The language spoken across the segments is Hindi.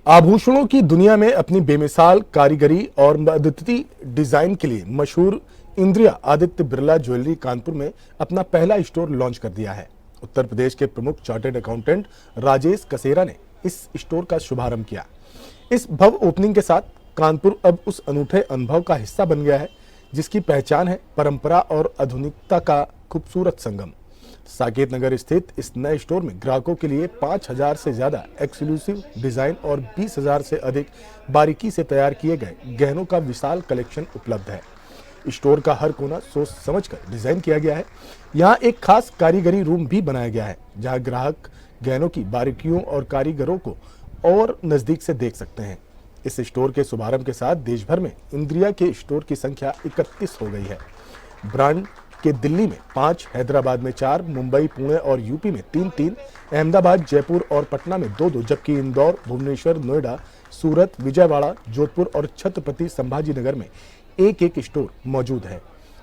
आभूषणों की दुनिया में अपनी बेमिसाल कारीगरी और अद्वितीय डिजाइन के लिए मशहूर इंद्रिया आदित्य बिरला ज्वेलरी कानपुर में अपना पहला स्टोर लॉन्च कर दिया है। उत्तर प्रदेश के प्रमुख चार्टर्ड अकाउंटेंट राजेश कसेरा ने इस स्टोर का शुभारंभ किया। इस भव्य ओपनिंग के साथ कानपुर अब उस अनूठे अनुभव का हिस्सा बन गया है जिसकी पहचान है परंपरा और आधुनिकता का खूबसूरत संगम। साकेत नगर स्थित इस नए स्टोर में ग्राहकों के लिए 5000 से ज्यादा एक्सक्लूसिव डिजाइन और 20,000 से अधिक बारीकी से तैयार किए गए गहनों का विशाल कलेक्शन उपलब्ध है। स्टोर का हर कोना सोच समझकर डिजाइन किया गया है। यहाँ एक खास कारीगरी रूम भी बनाया गया है जहाँ ग्राहक गहनों की बारीकियों और कारीगरों को और नजदीक से देख सकते हैं। इस स्टोर के शुभारंभ के साथ देश भर में इंद्रिया के स्टोर की संख्या 31 हो गई है। ब्रांड के दिल्ली में 5, हैदराबाद में 4, मुंबई, पुणे और यूपी में 3, अहमदाबाद, जयपुर और पटना में 2, जबकि इंदौर, भुवनेश्वर, नोएडा, सूरत, विजयवाड़ा, जोधपुर और छत्रपति संभाजी नगर में एक स्टोर मौजूद है।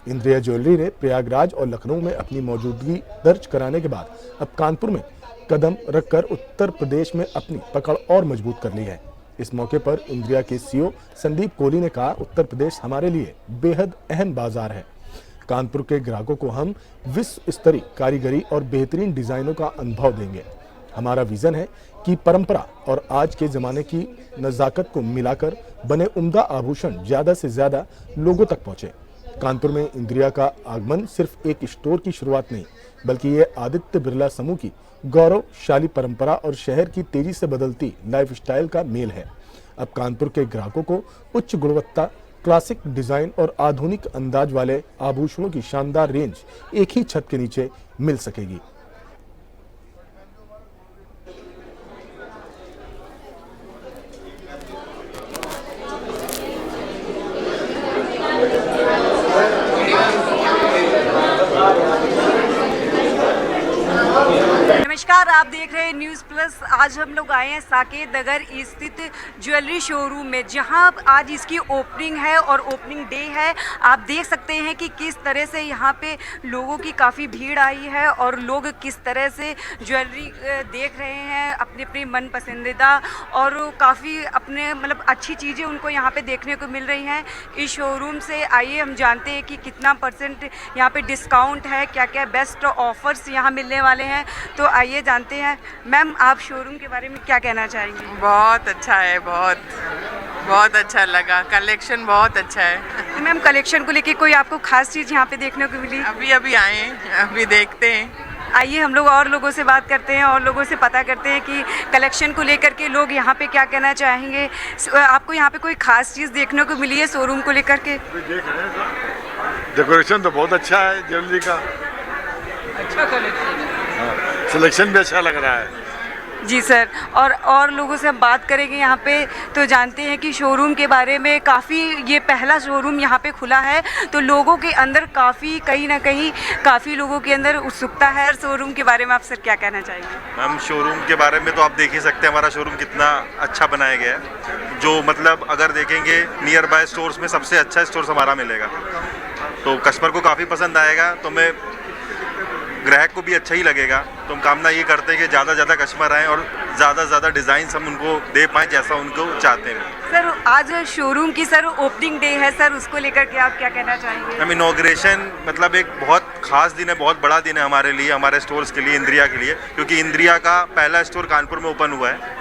इंद्रिया ज्वेलरी ने प्रयागराज और लखनऊ में अपनी मौजूदगी दर्ज कराने के बाद अब कानपुर में कदम रखकर उत्तर प्रदेश में अपनी पकड़ और मजबूत कर ली है। इस मौके पर इंद्रिया के सीईओ संदीप कोहली ने कहा, उत्तर प्रदेश हमारे लिए बेहद अहम बाजार है। कानपुर के ग्राहकों को हम विश्व स्तरीय कारीगरी और बेहतरीन डिजाइनों का अनुभव देंगे। हमारा विजन है कि परंपरा और आज के जमाने की नजाकत को मिलाकर बने उम्दा आभूषण ज्यादा से ज्यादा लोगों तक पहुंचे। कानपुर में इंद्रिया का आगमन सिर्फ एक स्टोर की शुरुआत नहीं, बल्कि ये आदित्य बिरला समूह की गौरवशाली परंपरा और शहर की तेजी से बदलती लाइफस्टाइल का मेल है। अब कानपुर के ग्राहकों को उच्च गुणवत्ता, क्लासिक डिजाइन और आधुनिक अंदाज वाले आभूषणों की शानदार रेंज एक ही छत के नीचे मिल सकेगी। नमस्कार, आप देख रहे हैं न्यूज़ प्लस। आज हम लोग आए हैं साकेत नगर स्थित ज्वेलरी शोरूम में, जहां आज इसकी ओपनिंग है और ओपनिंग डे है। आप देख सकते हैं कि किस तरह से यहां पे लोगों की काफ़ी भीड़ आई है और लोग किस तरह से ज्वेलरी देख रहे हैं, अपने अपने मन पसंदीदा और काफ़ी अपने मतलब अच्छी चीज़ें उनको यहाँ पे देखने को मिल रही हैं। इस शोरूम से आइए हम जानते हैं कि कितना % यहाँ पे डिस्काउंट है, क्या क्या बेस्ट ऑफर्स यहाँ मिलने वाले हैं। तो आइए जानते हैं। मैम, आप शोरूम के बारे में क्या कहना चाहेंगे? बहुत अच्छा है, बहुत अच्छा लगा, कलेक्शन बहुत अच्छा है। मैम, कलेक्शन को लेके कोई आपको खास चीज़ यहाँ पे देखने को मिली? अभी आए हैं, अभी देखते हैं। आइए हम लोग और लोगों से बात करते हैं और लोगों से पता करते हैं कि कलेक्शन को लेकर के लोग यहाँ पे क्या कहना चाहेंगे। आपको यहाँ पे कोई खास चीज़ देखने को मिली है शोरूम को लेकर के? डेकोरेशन तो बहुत अच्छा है ज्वेलरी का। अच्छा कलेक्शन, सिलेक्शन भी अच्छा लग रहा है। जी सर। और लोगों से हम बात करेंगे यहाँ पे तो जानते हैं कि शोरूम के बारे में काफ़ी, ये पहला शोरूम यहाँ पे खुला है तो लोगों के अंदर काफ़ी कहीं ना कहीं काफ़ी लोगों के अंदर उत्सुकता है। शोरूम के बारे में आप सर क्या कहना चाहेंगे? मैम, शोरूम के बारे में तो आप देख ही सकते हैं हमारा शोरूम कितना अच्छा बनाया गया है। जो मतलब अगर देखेंगे नियर बाय स्टोर्स में सबसे अच्छा स्टोर्स हमारा मिलेगा, तो कस्टमर को काफ़ी पसंद आएगा, तो मैं ग्राहक को भी अच्छा ही लगेगा। तो हम कामना ये करते हैं कि ज़्यादा से ज़्यादा कस्टमर आएँ और ज़्यादा से ज़्यादा डिज़ाइन हम उनको दे पाएँ जैसा उनको चाहते हैं। सर, आज शोरूम की सर ओपनिंग डे है सर, उसको लेकर के आप क्या कहना चाहेंगे? हम इनॉग्रेशन मतलब एक बहुत खास दिन है, बहुत बड़ा दिन है हमारे लिए, हमारे स्टोर्स के लिए, इंद्रिया के लिए, क्योंकि इंद्रिया का पहला स्टोर कानपुर में ओपन हुआ है।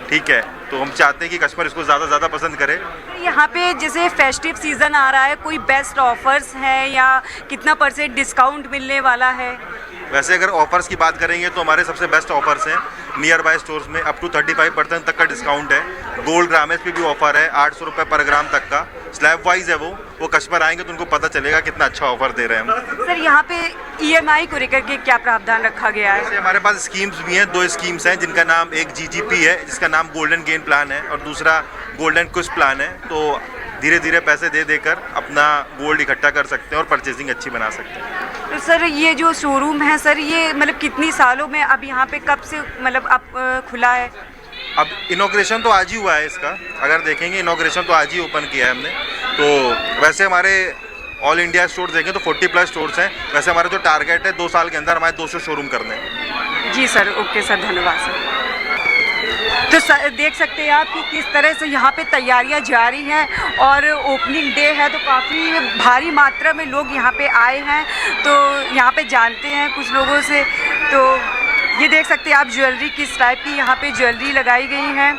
ठीक है, तो हम चाहते हैं कि कस्टमर इसको ज़्यादा से ज़्यादा पसंद करे। यहाँ पे जैसे फेस्टिव सीज़न आ रहा है, कोई बेस्ट ऑफर्स हैं या कितना % डिस्काउंट मिलने वाला है? वैसे अगर ऑफर्स की बात करेंगे तो हमारे सबसे बेस्ट ऑफर्स हैं नियर बाय स्टोर्स में। अप टू 35% तक का डिस्काउंट है। गोल्ड ग्रामेज पे भी ऑफर है, 800 रुपये पर ग्राम तक का। स्लैब वाइज है वो कस्टमर आएंगे तो उनको पता चलेगा कितना अच्छा ऑफर दे रहे हैं हम। सर, यहाँ पे EMI को लेकर के क्या प्रावधान रखा गया है? हमारे पास स्कीम्स भी हैं, 2 स्कीम्स हैं जिनका नाम, एक GGP है जिसका नाम गोल्डन गेन प्लान है और दूसरा गोल्डन क्विज प्लान है। तो धीरे धीरे पैसे दे देकर अपना गोल्ड इकट्ठा कर सकते हैं और परचेजिंग अच्छी बना सकते हैं। तो सर, ये जो शोरूम है सर, ये मतलब कितनी सालों में अब यहाँ पे कब से मतलब अब खुला है? अब इनॉग्रेशन तो आज ही हुआ है इसका, अगर देखेंगे इनॉग्रेशन तो आज ही ओपन किया है हमने। तो वैसे हमारे ऑल इंडिया स्टोर देखें तो 40+ स्टोर्स हैं। वैसे हमारा जो टारगेट है 2 साल के अंदर हमारे 200 शोरूम करने हैं। जी सर, ओके सर, धन्यवाद सर। तो देख सकते हैं आप कि किस तरह से यहाँ पे तैयारियाँ जारी हैं और ओपनिंग डे है तो काफ़ी भारी मात्रा में लोग यहाँ पे आए हैं। तो यहाँ पे जानते हैं कुछ लोगों से। तो ये देख सकते हैं आप ज्वेलरी किस टाइप की यहाँ पे ज्वेलरी लगाई गई है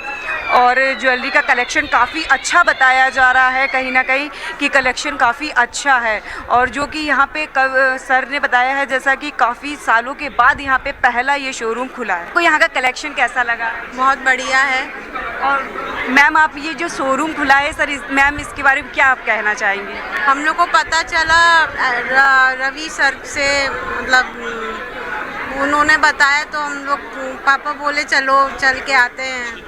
और ज्वेलरी का कलेक्शन काफ़ी अच्छा बताया जा रहा है कहीं ना कहीं कि कलेक्शन काफ़ी अच्छा है। और जो कि यहाँ पे सर ने बताया है जैसा कि काफ़ी सालों के बाद यहाँ पे पहला ये शोरूम खुला है। तो यहाँ का कलेक्शन कैसा लगा? बहुत बढ़िया है। और मैम आप ये जो शोरूम खुला है सर मैम इसके बारे में क्या आप कहना चाहेंगे? हम लोग को पता चला रवि सर से, मतलब उन्होंने बताया तो हम लोग, पापा बोले चलो चल के आते हैं।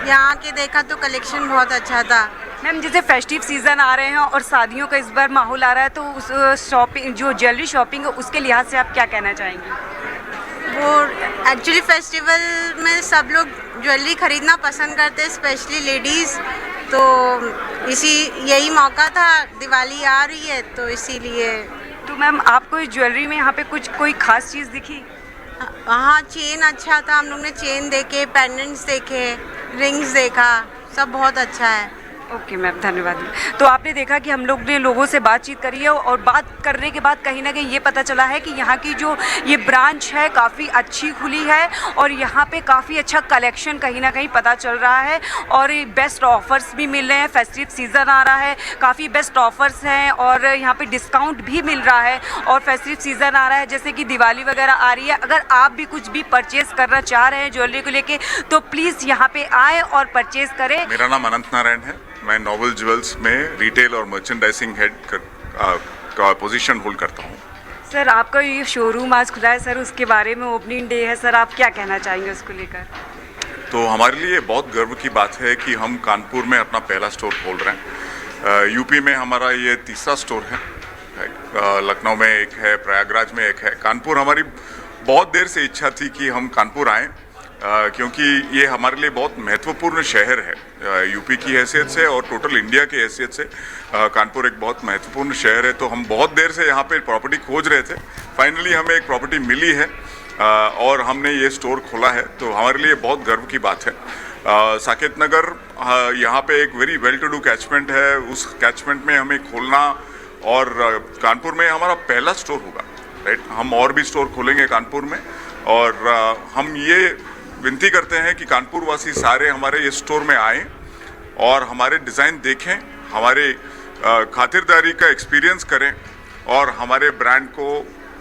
यहाँ के देखा तो कलेक्शन बहुत अच्छा था। मैम जैसे फेस्टिव सीज़न आ रहे हैं और शादियों का इस बार माहौल आ रहा है तो उस शॉपिंग जो ज्वेलरी शॉपिंग है उसके लिहाज से आप क्या कहना चाहेंगे? वो एक्चुअली फेस्टिवल में सब लोग ज्वेलरी ख़रीदना पसंद करते हैं, स्पेशली लेडीज़। तो यही मौका था, दिवाली आ रही है तो इसीलिए। तो मैम आपको ज्वेलरी में यहाँ पे कोई ख़ास चीज़ दिखी? हाँ, चेन अच्छा था, हम लोग ने चेन देखे, पेंडेंट्स देखे, रिंग्स देखा, सब बहुत अच्छा है। ओके मैम, धन्यवाद। तो आपने देखा कि हम लोग ने लोगों से बातचीत करी है और बात करने के बाद कहीं ना कहीं ये पता चला है कि यहाँ की जो ये ब्रांच है काफ़ी अच्छी खुली है और यहाँ पे काफ़ी अच्छा कलेक्शन कहीं ना कहीं पता चल रहा है और बेस्ट ऑफर्स भी मिल रहे हैं। फेस्टिव सीज़न आ रहा है, काफ़ी बेस्ट ऑफर्स हैं और यहाँ पे डिस्काउंट भी मिल रहा है। और फेस्टिव सीज़न आ रहा है जैसे कि दिवाली वगैरह आ रही है, अगर आप भी कुछ भी परचेज़ करना चाह रहे हैं ज्वेलरी को लेके तो प्लीज़ यहाँ पे आए और परचेज़ करें। मेरा नाम अनंत नारायण है। मैं नोबल ज्वेल्स में रिटेल और मर्चेंडाइजिंग हेड का पोजीशन होल्ड करता हूँ। सर आपका ये शोरूम आज खुला है सर, उसके बारे में ओपनिंग डे है सर, आप क्या कहना चाहेंगे उसको लेकर? तो हमारे लिए बहुत गर्व की बात है कि हम कानपुर में अपना पहला स्टोर खोल रहे हैं। यूपी में हमारा ये तीसरा स्टोर है, लखनऊ में एक है, प्रयागराज में एक है। कानपुर हमारी बहुत देर से इच्छा थी कि हम कानपुर आएँ, क्योंकि ये हमारे लिए बहुत महत्वपूर्ण शहर है यूपी की हैसियत से और टोटल इंडिया की हैसियत से। कानपुर एक बहुत महत्वपूर्ण शहर है। तो हम बहुत देर से यहाँ पे प्रॉपर्टी खोज रहे थे, फाइनली हमें एक प्रॉपर्टी मिली है और हमने ये स्टोर खोला है, तो हमारे लिए बहुत गर्व की बात है। साकेत नगर यहाँ पे एक very well to do catchment है, उस कैचमेंट में हमें खोलना और कानपुर में हमारा पहला स्टोर होगा, राइट। हम और भी स्टोर खोलेंगे कानपुर में और हम ये विनती करते हैं कि कानपुर वासी सारे हमारे इस स्टोर में आएं और हमारे डिज़ाइन देखें, हमारे खातिरदारी का एक्सपीरियंस करें और हमारे ब्रांड को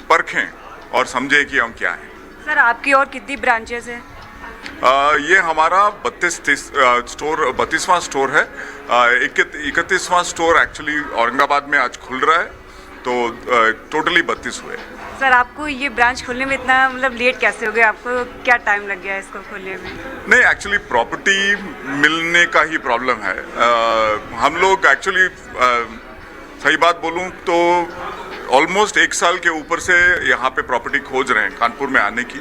परखें और समझें कि हम क्या हैं। सर आपकी और कितनी ब्रांचेस हैं? ये हमारा 32वां स्टोर है। 31वां स्टोर एक्चुअली औरंगाबाद में आज खुल रहा है, तो टोटली 32 हुए। सर आपको ये ब्रांच खोलने में इतना मतलब लेट कैसे हो गया, आपको क्या टाइम लग गया इसको खोलने में? नहीं, एक्चुअली प्रॉपर्टी मिलने का ही प्रॉब्लम है। हम लोग एक्चुअली सही बात बोलूं तो ऑलमोस्ट 1 साल के ऊपर से यहाँ पे प्रॉपर्टी खोज रहे हैं कानपुर में आने की।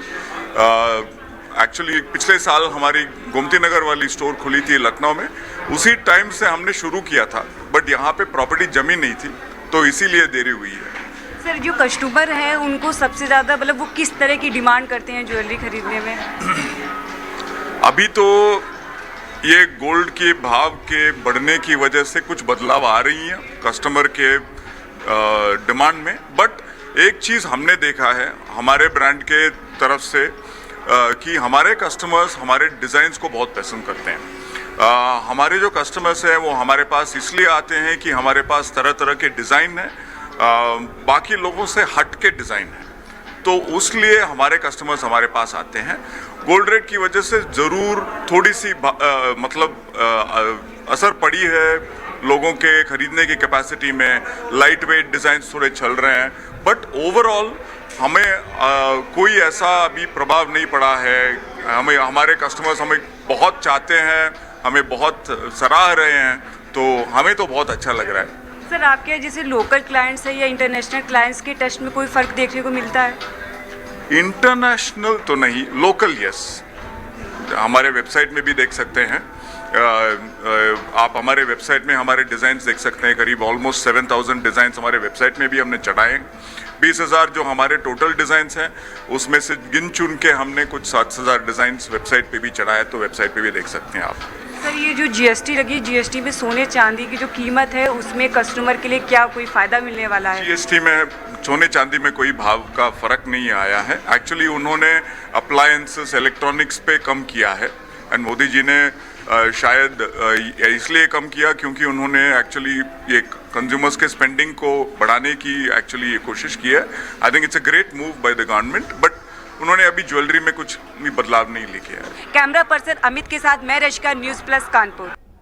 एक्चुअली पिछले साल हमारी गोमती नगर वाली स्टोर खुली थी लखनऊ में, उसी टाइम से हमने शुरू किया था, बट यहाँ पे प्रॉपर्टी जमी नहीं थी तो इसीलिए देरी हुई है। सर जो कस्टमर हैं उनको सबसे ज़्यादा मतलब वो किस तरह की डिमांड करते हैं ज्वेलरी खरीदने में? अभी तो ये गोल्ड के भाव के बढ़ने की वजह से कुछ बदलाव आ रही हैं कस्टमर के डिमांड में, बट एक चीज़ हमने देखा है हमारे ब्रांड के तरफ से कि हमारे कस्टमर्स हमारे डिज़ाइंस को बहुत पसंद करते हैं। हमारे जो कस्टमर्स हैं वो हमारे पास इसलिए आते हैं कि हमारे पास तरह तरह के डिज़ाइन हैं, बाकी लोगों से हट के डिज़ाइन है, तो उसलिए हमारे कस्टमर्स हमारे पास आते हैं। गोल्ड रेट की वजह से ज़रूर थोड़ी सी असर पड़ी है लोगों के खरीदने की कैपेसिटी में, लाइट वेट डिज़ाइन थोड़े चल रहे हैं, बट ओवरऑल हमें कोई ऐसा अभी प्रभाव नहीं पड़ा है। हमें हमारे कस्टमर्स हमें बहुत चाहते हैं, हमें बहुत सराह रहे हैं, तो हमें तो बहुत अच्छा लग रहा है। सर आपके जैसे लोकल क्लाइंट्स है या इंटरनेशनल क्लाइंट्स के टेस्ट में कोई फ़र्क देखने को मिलता है? इंटरनेशनल तो नहीं, लोकल यस। हमारे वेबसाइट में भी देख सकते हैं। आप हमारे वेबसाइट में हमारे डिज़ाइंस देख सकते हैं। करीब ऑलमोस्ट 7,000 डिज़ाइंस हमारे वेबसाइट में भी हमने चढ़ाए हैं। 20,000 जो हमारे टोटल डिज़ाइंस हैं उसमें से गिन चुन के हमने कुछ 7,000 डिज़ाइंस वेबसाइट पे भी चढ़ाए, तो वेबसाइट पे भी देख सकते हैं आप। सर ये जो जीएसटी लगी, जीएसटी में सोने चांदी की जो कीमत है उसमें कस्टमर के लिए क्या कोई फ़ायदा मिलने वाला है? जीएसटी में सोने चांदी में कोई भाव का फ़र्क नहीं आया है। एक्चुअली उन्होंने अप्लायंसेस इलेक्ट्रॉनिक्स पे कम किया है, एंड मोदी जी ने शायद इसलिए कम किया क्योंकि उन्होंने एक्चुअली ये कंज्यूमर्स के स्पेंडिंग को बढ़ाने की एक्चुअली ये कोशिश की है। I think it's a great move by the government, but उन्होंने अभी ज्वेलरी में कुछ भी बदलाव नहीं लिखे है। कैमरा पर्सन अमित के साथ मैं रशिका, न्यूज़ प्लस कानपुर।